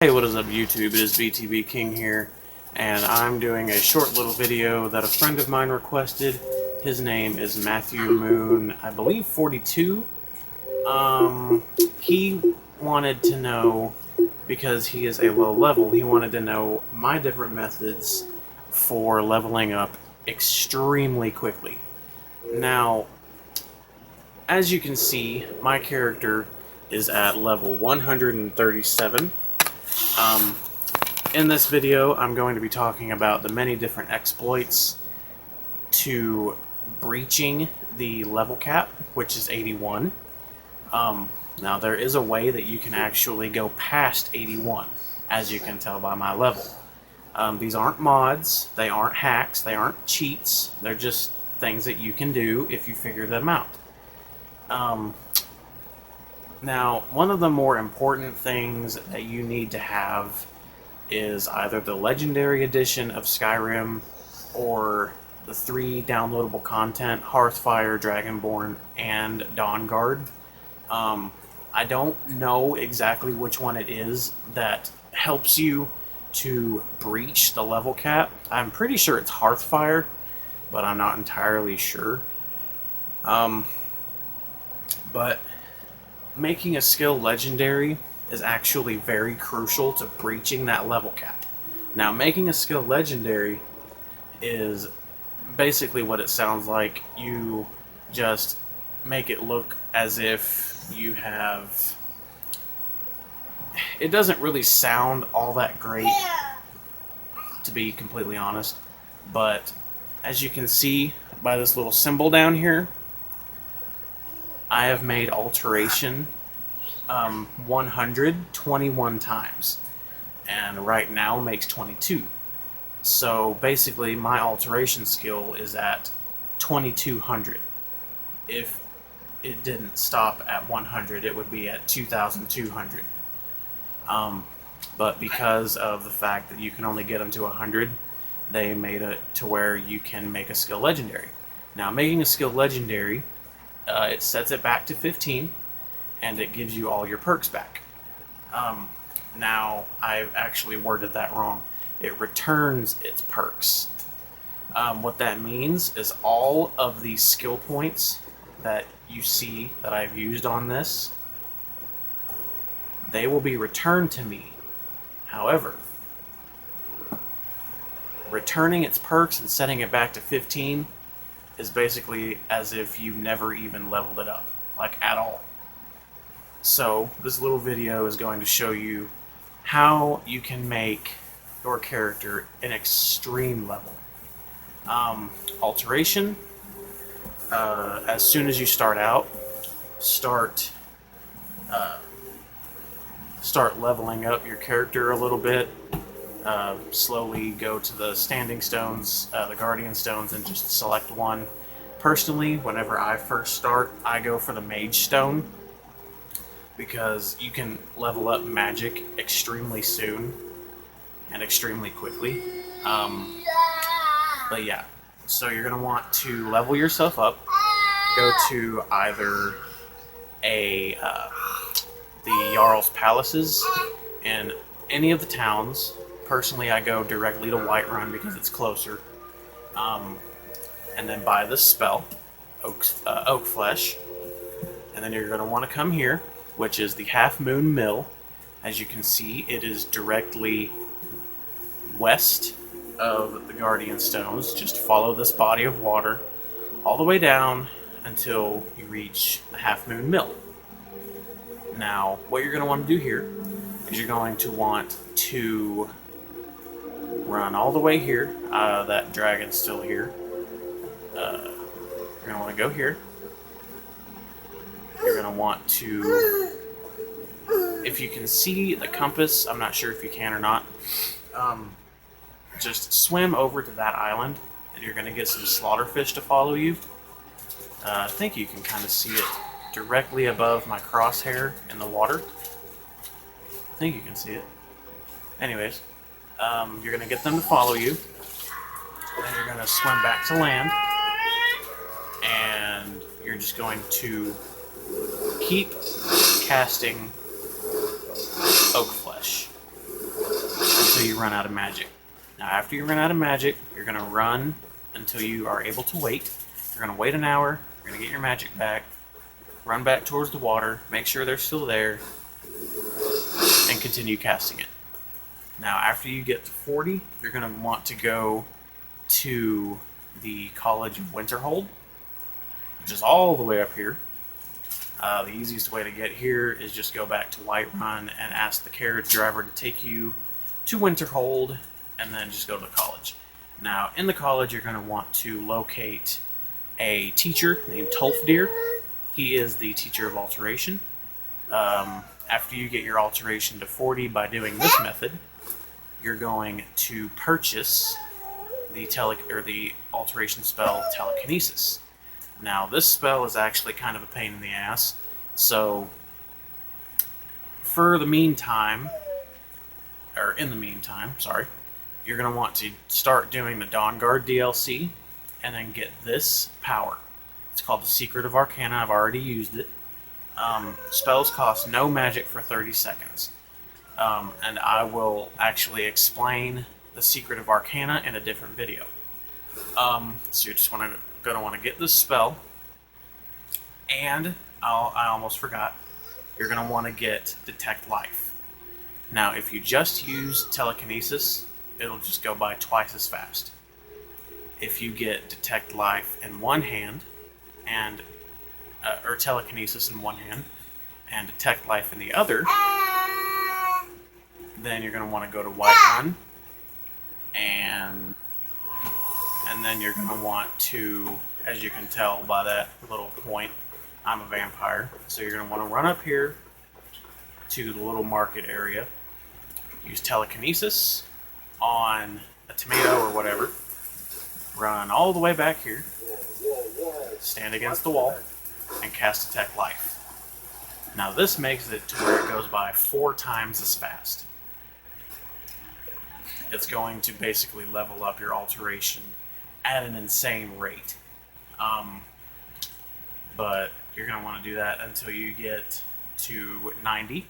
Hey, what is up YouTube? It is BTB King here, and I'm doing a short little video that a friend of mine requested. His name is Matthew Moon, I believe 42. He wanted to know, because he is a low level, he wanted to know my different methods for leveling up extremely quickly. Now, as you can see, my character is at level 137. In this video, I'm going to be talking about the many different exploits to breaching the level cap, which is 81. Now, there is a way that you can actually go past 81, as you can tell by my level. These aren't mods, they aren't hacks, they aren't cheats, they're just things that you can do if you figure them out. Now, one of the more important things that you need to have is either the Legendary Edition of Skyrim or the 3 downloadable content, Hearthfire, Dragonborn, and Dawnguard. I don't know exactly which one it is that helps you to breach the level cap. I'm pretty sure it's Hearthfire, but I'm not entirely sure. But making a skill legendary is actually very crucial to breaching that level cap. Now, making a skill legendary is basically what it sounds like. You just make it look as if you have... It doesn't really sound all that great, to be completely honest, but as you can see by this little symbol down here, I have made alteration 121 times, and right now makes 22. So basically my alteration skill is at 2200. If it didn't stop at 100, it would be at 2200. But because of the fact that you can only get them to 100, they made it to where you can make a skill legendary. Now, making a skill legendary, it sets it back to 15, and it gives you all your perks back. Now, I've actually worded that wrong. It returns its perks. What that means is all of these skill points that you see that I've used on this, they will be returned to me. However, returning its perks and setting it back to 15 is basically as if you never even leveled it up, like at all. So this little video is going to show you how you can make your character an extreme level. Alteration, as soon as you start out, start leveling up your character a little bit. Slowly go to the standing stones, the guardian stones, and just select one. Personally, whenever I first start, I go for the mage stone, because you can level up magic extremely soon and extremely quickly. But yeah, so you're going to want to level yourself up. Go to either the Jarl's Palaces in any of the towns. Personally, I go directly to Whiterun because it's closer. And then buy this spell, Oak Flesh. And then you're going to want to come here, which is the Half Moon Mill. As you can see, it is directly west of the Guardian Stones. Just follow this body of water all the way down until you reach the Half Moon Mill. Now, what you're going to want to do here is you're going to want to run all the way here. That dragon's still here. You're going to want to go here. You're going to want to, if you can see the compass, I'm not sure if you can or not, just swim over to that island, and you're going to get some slaughterfish to follow you. I think you can kind of see it directly above my crosshair in the water. I think you can see it. Anyways, you're going to get them to follow you. Then you're going to swim back to land. And you're just going to keep casting Oak Flesh. until you run out of magic. Now, after you run out of magic, you're going to run until you are able to wait. You're going to wait an hour. You're going to get your magic back. Run back towards the water. Make sure they're still there. And continue casting it. Now, after you get to 40, you're going to want to go to the College of Winterhold, which is all the way up here. The easiest way to get here is just go back to Whiterun and ask the carriage driver to take you to Winterhold, and then just go to the college. Now, in the college, you're going to want to locate a teacher named Tolfdir. He is the teacher of alteration. After you get your alteration to 40 by doing this method, you're going to purchase the alteration spell Telekinesis. Now, this spell is actually kind of a pain in the ass, so in the meantime, you're going to want to start doing the Dawnguard DLC, and then get this power. It's called the Secret of Arcana. I've already used it. Spells cost no magic for 30 seconds. And I will actually explain the Secret of Arcana in a different video. So you're just going to want to get this spell, and I almost forgot, you're going to want to get Detect Life. Now, if you just use Telekinesis, it'll just go by twice as fast. If you get Detect Life in one hand, or Telekinesis in one hand, and Detect Life in the other, then you're going to want to go to Whiterun, and then you're going to want to, as you can tell by that little point, I'm a vampire, so you're going to want to run up here to the little market area, use Telekinesis on a tomato or whatever, run all the way back here, stand against the wall, and cast Detect Life. Now this makes it to where it goes by 4 times as fast. It's going to basically level up your alteration at an insane rate. But you're going to want to do that until you get to 90,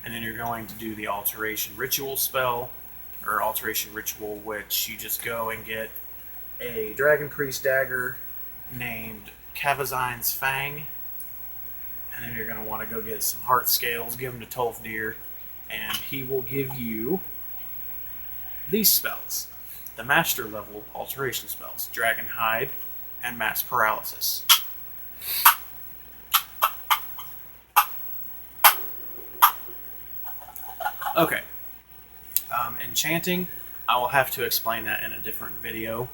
and then you're going to do the Alteration Ritual spell, or Alteration Ritual, which you just go and get a Dragon Priest dagger named Cavazine's Fang, and then you're going to want to go get some heart scales, give them to Tolfdir, and he will give you these spells. The Master level alteration spells, Dragon Hide and Mass Paralysis. Okay. Enchanting, I will have to explain that in a different video.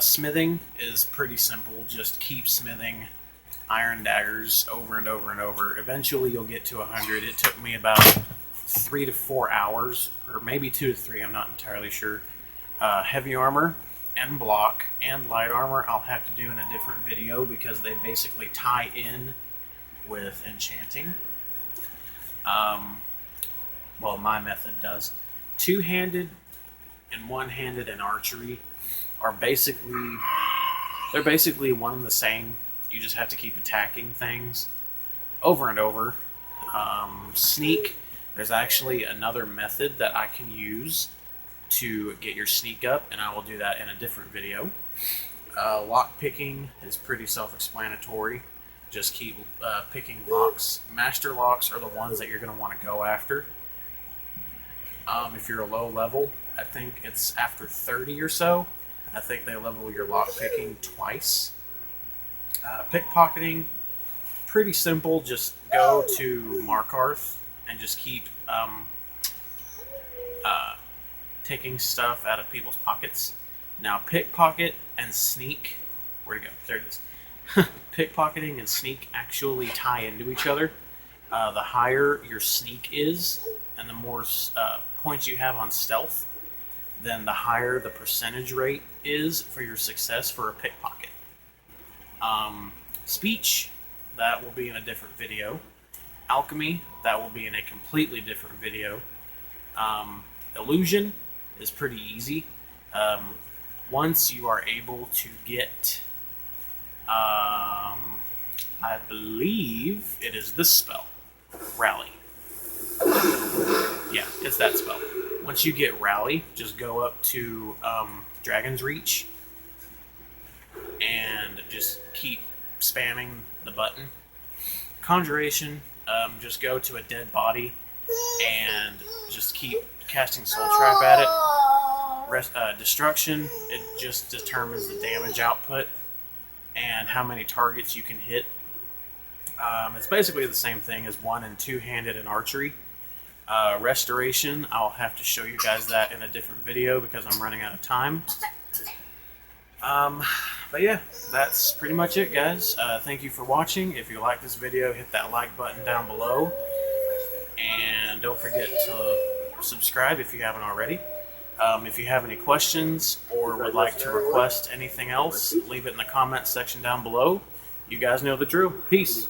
Smithing is pretty simple. Just keep smithing iron daggers over and over and over. Eventually you'll get to 100. It took me about 3 to 4 hours, or maybe 2 to 3, I'm not entirely sure. Heavy armor and block and light armor I'll have to do in a different video because they basically tie in with enchanting. Well, my method does. Two-handed and one-handed and archery are basically one and the same. You just have to keep attacking things over and over. Sneak, there's actually another method that I can use to get your sneak up, and I will do that in a different video. Lock picking is pretty self-explanatory. Just keep picking locks. Master locks are the ones that you're going to want to go after. If you're a low level, I think it's after 30 or so, I think they level your lock picking twice. Pickpocketing, pretty simple. Just go to Markarth and just keep taking stuff out of people's pockets. Now, pickpocket and sneak, where'd it go? There it is. Pickpocketing and sneak actually tie into each other. The higher your sneak is, and the more points you have on stealth, then the higher the percentage rate is for your success for a pickpocket. Speech, that will be in a different video. Alchemy, that will be in a completely different video. Illusion is pretty easy. Once you are able to get, I believe it is this spell, Rally. Yeah, it's that spell. Once you get Rally, just go up to Dragon's Reach and just keep spamming the button. Conjuration, just go to a dead body and just keep casting Soul Trap at it. Destruction, it just determines the damage output and how many targets you can hit. It's basically the same thing as one and two-handed in archery. Restoration, I'll have to show you guys that in a different video because I'm running out of time. But yeah, that's pretty much it, guys. Thank you for watching. If you like this video, hit that like button down below. And don't forget to subscribe if you haven't already. If you have any questions or would like to request anything else, leave it in the comments section down below. You guys know the drill. Peace.